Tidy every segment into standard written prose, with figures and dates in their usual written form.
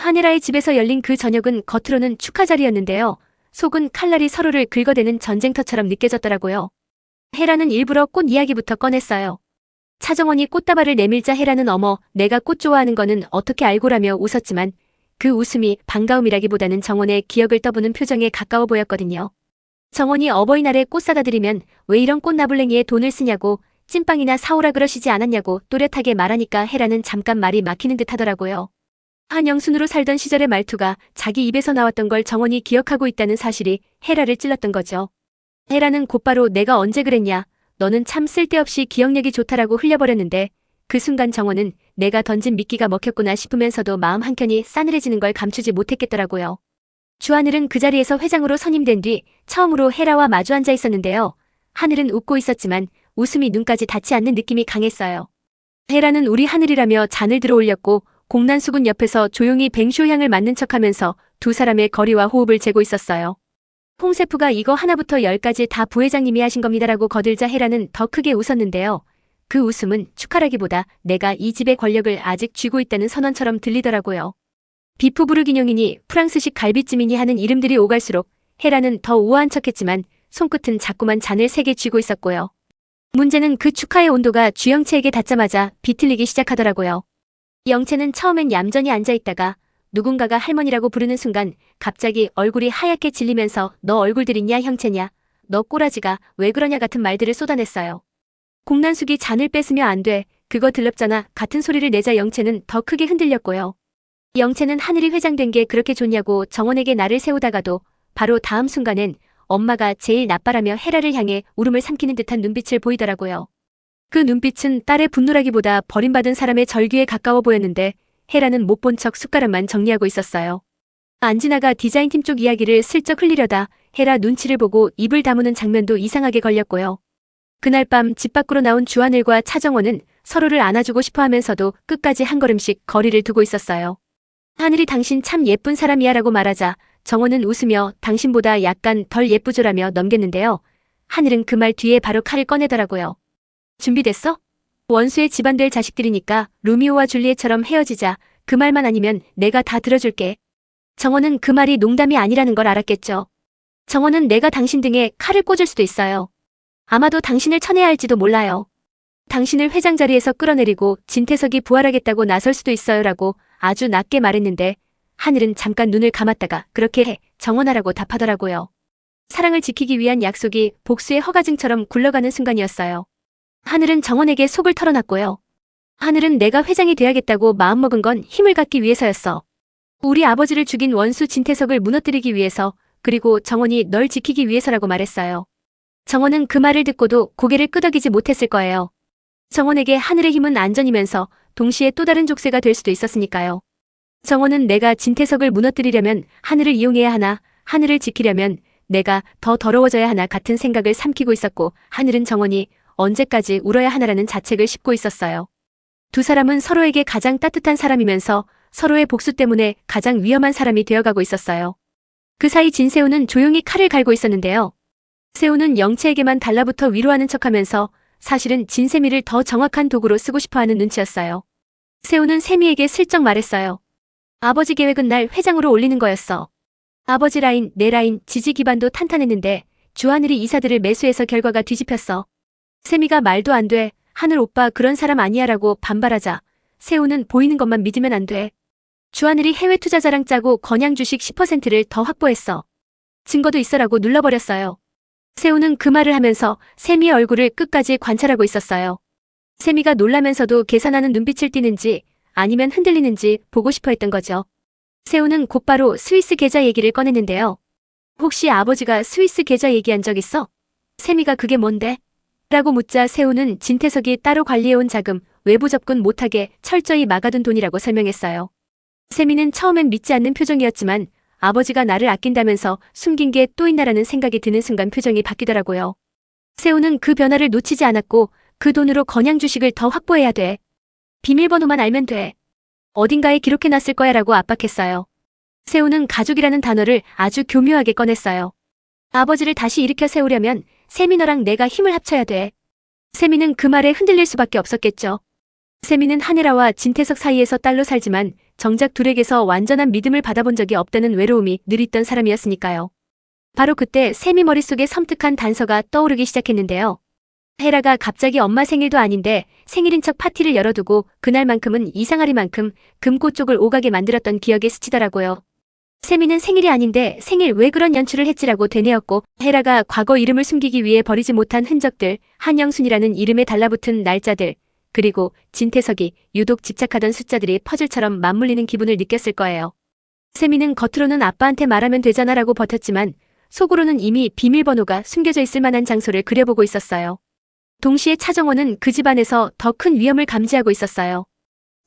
한혜라의 집에서 열린 그 저녁은 겉으로는 축하 자리였는데요. 속은 칼날이 서로를 긁어대는 전쟁터처럼 느껴졌더라고요. 혜라는 일부러 꽃 이야기부터 꺼냈어요. 차정원이 꽃다발을 내밀자 혜라는 어머, 내가 꽃 좋아하는 거는 어떻게 알고라며 웃었지만 그 웃음이 반가움이라기보다는 정원의 기억을 떠부는 표정에 가까워 보였거든요. 정원이 어버이날에 꽃 사다 드리면 왜 이런 꽃나블랭이에 돈을 쓰냐고 찐빵이나 사오라 그러시지 않았냐고 또렷하게 말하니까 혜라는 잠깐 말이 막히는 듯 하더라고요. 한영순으로 살던 시절의 말투가 자기 입에서 나왔던 걸 정원이 기억하고 있다는 사실이 혜라를 찔렀던 거죠. 혜라는 곧바로 내가 언제 그랬냐, 너는 참 쓸데없이 기억력이 좋다라고 흘려버렸는데 그 순간 정원은 내가 던진 미끼가 먹혔구나 싶으면서도 마음 한켠이 싸늘해지는 걸 감추지 못했겠더라고요. 주하늘은 그 자리에서 회장으로 선임된 뒤 처음으로 혜라와 마주 앉아 있었는데요. 하늘은 웃고 있었지만 웃음이 눈까지 닿지 않는 느낌이 강했어요. 혜라는 우리 하늘이라며 잔을 들어 올렸고 공난수군 옆에서 조용히 뱅쇼향을 맡는 척하면서 두 사람의 거리와 호흡을 재고 있었어요. 홍세프가 이거 하나부터 10까지 다 부회장님이 하신 겁니다라고 거들자 혜라는 더 크게 웃었는데요. 그 웃음은 축하라기보다 내가 이 집의 권력을 아직 쥐고 있다는 선언처럼 들리더라고요. 비프부르기뇽이니 프랑스식 갈비찜이니 하는 이름들이 오갈수록 혜라는 더 우아한 척했지만 손끝은 자꾸만 잔을 3개 쥐고 있었고요. 문제는 그 축하의 온도가 주영채에게 닿자마자 비틀리기 시작하더라고요. 영채는 처음엔 얌전히 앉아있다가 누군가가 할머니라고 부르는 순간 갑자기 얼굴이 하얗게 질리면서 너 얼굴들 있냐 형채냐, 너 꼬라지가 왜 그러냐 같은 말들을 쏟아냈어요. 공난숙이 잔을 뺏으며 안 돼, 그거 들럽잖아 같은 소리를 내자 영채는 더 크게 흔들렸고요. 영채는 하늘이 회장된 게 그렇게 좋냐고 정원에게 나를 세우다가도 바로 다음 순간엔 엄마가 제일 나빠라며 혜라를 향해 울음을 삼키는 듯한 눈빛을 보이더라고요. 그 눈빛은 딸의 분노라기보다 버림받은 사람의 절규에 가까워 보였는데 혜라는 못 본 척 숟가락만 정리하고 있었어요. 안진아가 디자인팀 쪽 이야기를 슬쩍 흘리려다 혜라 눈치를 보고 입을 다무는 장면도 이상하게 걸렸고요. 그날 밤 집 밖으로 나온 주하늘과 차정원은 서로를 안아주고 싶어 하면서도 끝까지 한 걸음씩 거리를 두고 있었어요. 하늘이 당신 참 예쁜 사람이야 라고 말하자 정원은 웃으며 당신보다 약간 덜 예쁘죠라며 넘겼는데요. 하늘은 그 말 뒤에 바로 칼을 꺼내더라고요. 준비됐어? 원수의 집안 될 자식들이니까 로미오와 줄리엣처럼 헤어지자. 그 말만 아니면 내가 다 들어줄게. 정원은 그 말이 농담이 아니라는 걸 알았겠죠. 정원은 내가 당신 등에 칼을 꽂을 수도 있어요. 아마도 당신을 쳐내야 할지도 몰라요. 당신을 회장 자리에서 끌어내리고 진태석이 부활하겠다고 나설 수도 있어요 라고 아주 낮게 말했는데 하늘은 잠깐 눈을 감았다가 그렇게 해 정원하라고 답하더라고요. 사랑을 지키기 위한 약속이 복수의 허가증처럼 굴러가는 순간이었어요. 하늘은 정원에게 속을 털어놨고요. 하늘은 내가 회장이 돼야겠다고 마음먹은 건 힘을 갖기 위해서였어. 우리 아버지를 죽인 원수 진태석을 무너뜨리기 위해서, 그리고 정원이 널 지키기 위해서라고 말했어요. 정원은 그 말을 듣고도 고개를 끄덕이지 못했을 거예요. 정원에게 하늘의 힘은 안전이면서 동시에 또 다른 족쇄가 될 수도 있었으니까요. 정원은 내가 진태석을 무너뜨리려면 하늘을 이용해야 하나, 하늘을 지키려면 내가 더 더러워져야 하나 같은 생각을 삼키고 있었고 하늘은 정원이 언제까지 울어야 하나라는 자책을 씹고 있었어요. 두 사람은 서로에게 가장 따뜻한 사람이면서 서로의 복수 때문에 가장 위험한 사람이 되어가고 있었어요. 그 사이 진세우는 조용히 칼을 갈고 있었는데요. 세우는 영채에게만 달라붙어 위로하는 척하면서 사실은 진세미를 더 정확한 도구로 쓰고 싶어하는 눈치였어요. 세우는 세미에게 슬쩍 말했어요. 아버지 계획은 날 회장으로 올리는 거였어. 아버지 라인, 내 라인, 지지 기반도 탄탄했는데 주하늘이 이사들을 매수해서 결과가 뒤집혔어. 세미가 말도 안 돼. 하늘 오빠 그런 사람 아니야 라고 반발하자 세우는 보이는 것만 믿으면 안 돼. 주하늘이 해외 투자자랑 짜고 건양 주식 10%를 더 확보했어. 증거도 있어라고 눌러버렸어요. 세우는 그 말을 하면서 세미의 얼굴을 끝까지 관찰하고 있었어요. 세미가 놀라면서도 계산하는 눈빛을 띠는지 아니면 흔들리는지 보고 싶어 했던 거죠. 세우는 곧바로 스위스 계좌 얘기를 꺼냈는데요. 혹시 아버지가 스위스 계좌 얘기한 적 있어? 세미가 그게 뭔데? 라고 묻자 세우는 진태석이 따로 관리해온 자금, 외부 접근 못하게 철저히 막아둔 돈이라고 설명했어요. 세미는 처음엔 믿지 않는 표정이었지만 아버지가 나를 아낀다면서 숨긴 게 또 있나라는 생각이 드는 순간 표정이 바뀌더라고요. 세우는 그 변화를 놓치지 않았고 그 돈으로 건양 주식을 더 확보해야 돼. 비밀번호만 알면 돼. 어딘가에 기록해놨을 거야 라고 압박했어요. 세우는 가족이라는 단어를 아주 교묘하게 꺼냈어요. 아버지를 다시 일으켜 세우려면 세미 너랑 내가 힘을 합쳐야 돼. 세미는 그 말에 흔들릴 수밖에 없었겠죠. 세미는 하늘아와 진태석 사이에서 딸로 살지만 정작 둘에게서 완전한 믿음을 받아본 적이 없다는 외로움이 늘 있던 사람이었으니까요. 바로 그때 샘이 머릿속에 섬뜩한 단서가 떠오르기 시작했는데요. 헤라가 갑자기 엄마 생일도 아닌데 생일인 척 파티를 열어두고 그날만큼은 이상하리만큼 금고 쪽을 오가게 만들었던 기억에 스치더라고요. 세미는 생일이 아닌데 생일 왜 그런 연출을 했지라고 되뇌었고, 헤라가 과거 이름을 숨기기 위해 버리지 못한 흔적들, 한영순이라는 이름에 달라붙은 날짜들, 그리고 진태석이 유독 집착하던 숫자들이 퍼즐처럼 맞물리는 기분을 느꼈을 거예요. 세미는 겉으로는 아빠한테 말하면 되잖아라고 버텼지만 속으로는 이미 비밀번호가 숨겨져 있을 만한 장소를 그려보고 있었어요. 동시에 차정원은 그 집안에서 더 큰 위험을 감지하고 있었어요.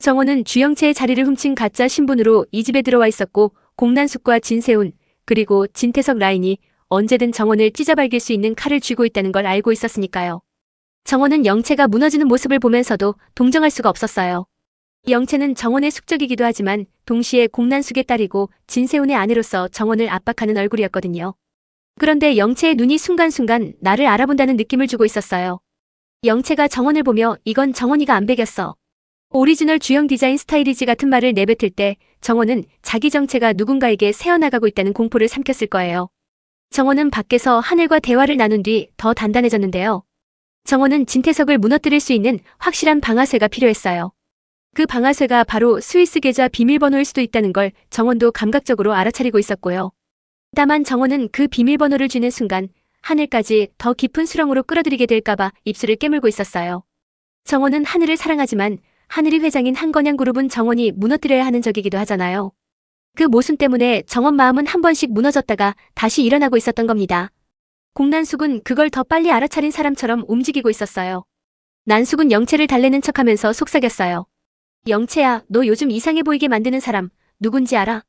정원은 주영채의 자리를 훔친 가짜 신분으로 이 집에 들어와 있었고, 공난숙과 진세훈, 그리고 진태석 라인이 언제든 정원을 찢어발길 수 있는 칼을 쥐고 있다는 걸 알고 있었으니까요. 정원은 영채가 무너지는 모습을 보면서도 동정할 수가 없었어요. 영채는 정원의 숙적이기도 하지만 동시에 공난숙의 딸이고 진세훈의 아내로서 정원을 압박하는 얼굴이었거든요. 그런데 영채의 눈이 순간순간 나를 알아본다는 느낌을 주고 있었어요. 영채가 정원을 보며 이건 정원이가 안 배겼어. 오리지널 주영 디자인 스타일이지 같은 말을 내뱉을 때 정원은 자기 정체가 누군가에게 새어나가고 있다는 공포를 삼켰을 거예요. 정원은 밖에서 하늘과 대화를 나눈 뒤 더 단단해졌는데요. 정원은 진태석을 무너뜨릴 수 있는 확실한 방아쇠가 필요했어요. 그 방아쇠가 바로 스위스 계좌 비밀번호일 수도 있다는 걸 정원도 감각적으로 알아차리고 있었고요. 다만 정원은 그 비밀번호를 쥐는 순간 하늘까지 더 깊은 수렁으로 끌어들이게 될까봐 입술을 깨물고 있었어요. 정원은 하늘을 사랑하지만 하늘이 회장인 한건양 그룹은 정원이 무너뜨려야 하는 적이기도 하잖아요. 그 모순 때문에 정원 마음은 한 번씩 무너졌다가 다시 일어나고 있었던 겁니다. 공난숙은 그걸 더 빨리 알아차린 사람처럼 움직이고 있었어요. 난숙은 영채를 달래는 척하면서 속삭였어요. 영채야, 너 요즘 이상해 보이게 만드는 사람 누군지 알아?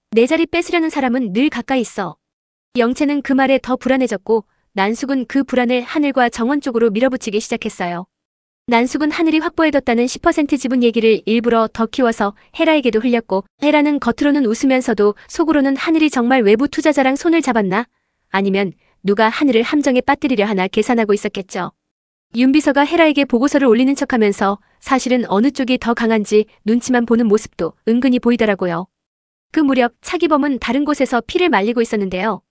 내 자리 뺏으려는 사람은 늘 가까이 있어. 영채는 그 말에 더 불안해졌고 난숙은 그 불안을 하늘과 정원 쪽으로 밀어붙이기 시작했어요. 난숙은 하늘이 확보해뒀다는 10% 지분 얘기를 일부러 더 키워서 헤라에게도 흘렸고, 헤라는 겉으로는 웃으면서도 속으로는 하늘이 정말 외부 투자자랑 손을 잡았나? 아니면 누가 하늘을 함정에 빠뜨리려 하나 계산하고 있었겠죠. 윤비서가 헤라에게 보고서를 올리는 척하면서 사실은 어느 쪽이 더 강한지 눈치만 보는 모습도 은근히 보이더라고요. 그 무렵 차기범은 다른 곳에서 피를 말리고 있었는데요.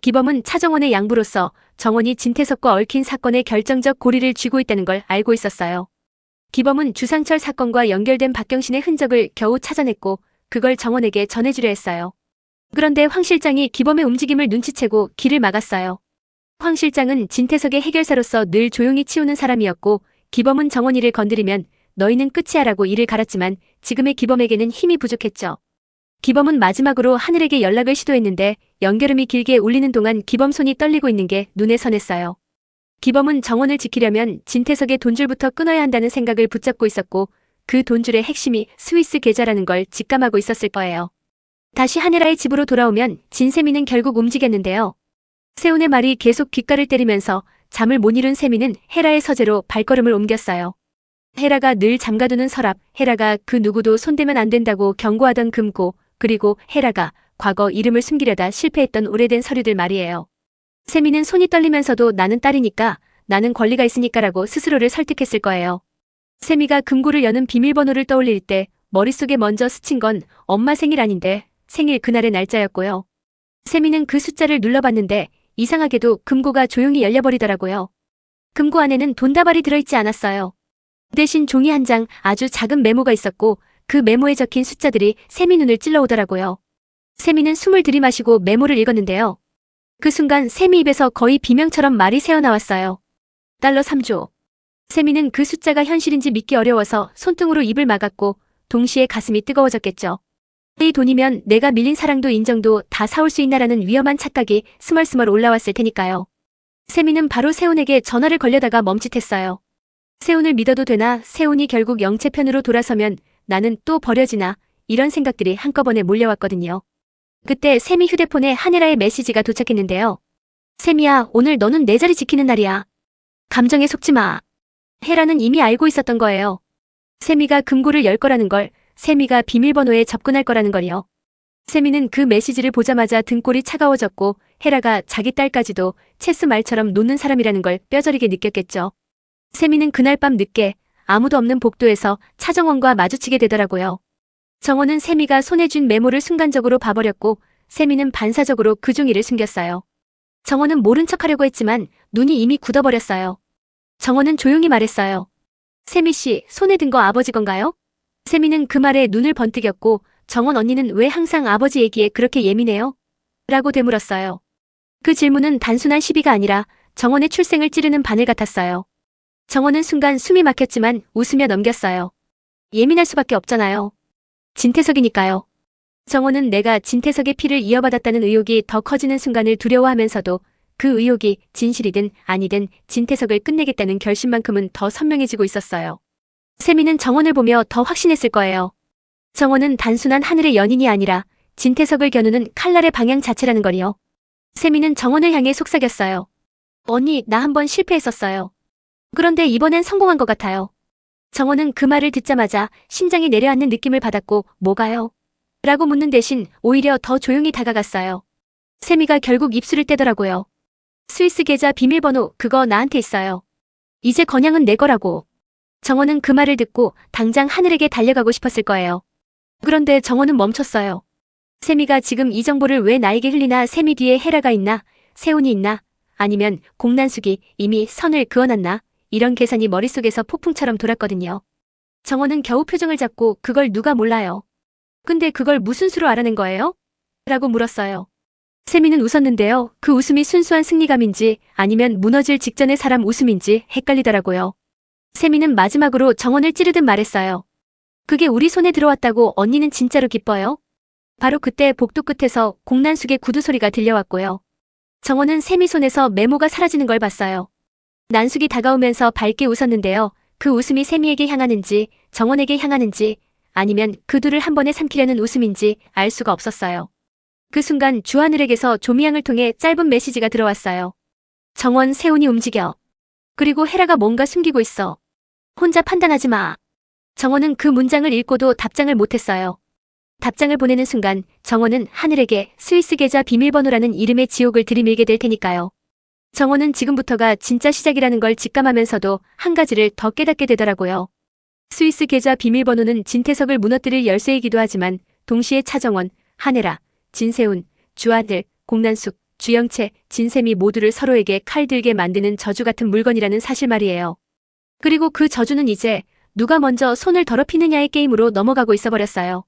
기범은 차정원의 양부로서 정원이 진태석과 얽힌 사건의 결정적 고리를 쥐고 있다는 걸 알고 있었어요. 기범은 주상철 사건과 연결된 박경신의 흔적을 겨우 찾아냈고 그걸 정원에게 전해주려 했어요. 그런데 황 실장이 기범의 움직임을 눈치채고 길을 막았어요. 황 실장은 진태석의 해결사로서 늘 조용히 치우는 사람이었고 기범은 정원이를 건드리면 너희는 끝이야 라고 이를 갈았지만 지금의 기범에게는 힘이 부족했죠. 기범은 마지막으로 하늘에게 연락을 시도했는데 연결음이 길게 울리는 동안 기범 손이 떨리고 있는 게 눈에 선했어요. 기범은 정원을 지키려면 진태석의 돈줄부터 끊어야 한다는 생각을 붙잡고 있었고 그 돈줄의 핵심이 스위스 계좌라는 걸 직감하고 있었을 거예요. 다시 하늘아의 집으로 돌아오면 진세미는 결국 움직였는데요. 세훈의 말이 계속 귓가를 때리면서 잠을 못 이룬 세미는 헤라의 서재로 발걸음을 옮겼어요. 헤라가 늘 잠가두는 서랍, 헤라가 그 누구도 손대면 안 된다고 경고하던 금고, 그리고 헤라가 과거 이름을 숨기려다 실패했던 오래된 서류들 말이에요. 세미는 손이 떨리면서도 나는 딸이니까, 나는 권리가 있으니까라고 스스로를 설득했을 거예요. 세미가 금고를 여는 비밀번호를 떠올릴 때 머릿속에 먼저 스친 건 엄마 생일 아닌데 생일 그날의 날짜였고요. 세미는 그 숫자를 눌러봤는데 이상하게도 금고가 조용히 열려버리더라고요. 금고 안에는 돈다발이 들어있지 않았어요. 대신 종이 한 장 아주 작은 메모가 있었고 그 메모에 적힌 숫자들이 세미 눈을 찔러오더라고요. 세미는 숨을 들이마시고 메모를 읽었는데요. 그 순간 세미 입에서 거의 비명처럼 말이 새어나왔어요. 달러 3조. 세미는 그 숫자가 현실인지 믿기 어려워서 손등으로 입을 막았고 동시에 가슴이 뜨거워졌겠죠. 이 돈이면 내가 밀린 사랑도 인정도 다 사올 수 있나라는 위험한 착각이 스멀스멀 올라왔을 테니까요. 세미는 바로 세훈에게 전화를 걸려다가 멈칫했어요. 세훈을 믿어도 되나, 세훈이 결국 영채 편으로 돌아서면 나는 또 버려지나, 이런 생각들이 한꺼번에 몰려왔거든요. 그때 세미 휴대폰에 한혜라의 메시지가 도착했는데요. 세미야, 오늘 너는 내 자리 지키는 날이야. 감정에 속지 마. 혜라는 이미 알고 있었던 거예요. 세미가 금고를 열 거라는 걸, 세미가 비밀번호에 접근할 거라는 걸요. 세미는 그 메시지를 보자마자 등골이 차가워졌고 혜라가 자기 딸까지도 체스 말처럼 놓는 사람이라는 걸 뼈저리게 느꼈겠죠. 세미는 그날 밤 늦게 아무도 없는 복도에서 차정원과 마주치게 되더라고요. 정원은 세미가 손에 쥔 메모를 순간적으로 봐버렸고 세미는 반사적으로 그 종이를 숨겼어요. 정원은 모른 척하려고 했지만 눈이 이미 굳어버렸어요. 정원은 조용히 말했어요. 세미 씨, 손에 든 거 아버지 건가요? 세미는 그 말에 눈을 번뜩였고 정원 언니는 왜 항상 아버지 얘기에 그렇게 예민해요? 라고 되물었어요. 그 질문은 단순한 시비가 아니라 정원의 출생을 찌르는 바늘 같았어요. 정원은 순간 숨이 막혔지만 웃으며 넘겼어요. 예민할 수밖에 없잖아요. 진태석이니까요. 정원은 내가 진태석의 피를 이어받았다는 의혹이 더 커지는 순간을 두려워하면서도 그 의혹이 진실이든 아니든 진태석을 끝내겠다는 결심만큼은 더 선명해지고 있었어요. 세미는 정원을 보며 더 확신했을 거예요. 정원은 단순한 하늘의 연인이 아니라 진태석을 겨누는 칼날의 방향 자체라는 걸요. 세미는 정원을 향해 속삭였어요. 언니, 나 한번 실패했었어요. 그런데 이번엔 성공한 것 같아요. 정원은 그 말을 듣자마자 심장이 내려앉는 느낌을 받았고 뭐가요? 라고 묻는 대신 오히려 더 조용히 다가갔어요. 세미가 결국 입술을 떼더라고요. 스위스 계좌 비밀번호 그거 나한테 있어요. 이제 건양은 내 거라고. 정원은 그 말을 듣고 당장 하늘에게 달려가고 싶었을 거예요. 그런데 정원은 멈췄어요. 세미가 지금 이 정보를 왜 나에게 흘리나. 세미 뒤에 헤라가 있나? 세훈이 있나? 아니면 공난숙이 이미 선을 그어놨나? 이런 계산이 머릿속에서 폭풍처럼 돌았거든요. 정원은 겨우 표정을 잡고 그걸 누가 몰라요. 근데 그걸 무슨 수로 알아낸 거예요? 라고 물었어요. 세미는 웃었는데요. 그 웃음이 순수한 승리감인지 아니면 무너질 직전의 사람 웃음인지 헷갈리더라고요. 세미는 마지막으로 정원을 찌르듯 말했어요. 그게 우리 손에 들어왔다고 언니는 진짜로 기뻐요? 바로 그때 복도 끝에서 공난숙의 구두 소리가 들려왔고요. 정원은 세미 손에서 메모가 사라지는 걸 봤어요. 난숙이 다가오면서 밝게 웃었는데요. 그 웃음이 세미에게 향하는지 정원에게 향하는지 아니면 그 둘을 한 번에 삼키려는 웃음인지 알 수가 없었어요. 그 순간 주하늘에게서 조미양을 통해 짧은 메시지가 들어왔어요. 정원, 세훈이 움직여. 그리고 헤라가 뭔가 숨기고 있어. 혼자 판단하지 마. 정원은 그 문장을 읽고도 답장을 못했어요. 답장을 보내는 순간 정원은 하늘에게 스위스 계좌 비밀번호라는 이름의 지옥을 들이밀게 될 테니까요. 정원은 지금부터가 진짜 시작이라는 걸 직감하면서도 한 가지를 더 깨닫게 되더라고요. 스위스 계좌 비밀번호는 진태석을 무너뜨릴 열쇠이기도 하지만 동시에 차정원, 한혜라, 진세훈, 주하늘, 공난숙, 주영채, 진세미 모두를 서로에게 칼들게 만드는 저주 같은 물건이라는 사실 말이에요. 그리고 그 저주는 이제 누가 먼저 손을 더럽히느냐의 게임으로 넘어가고 있어버렸어요.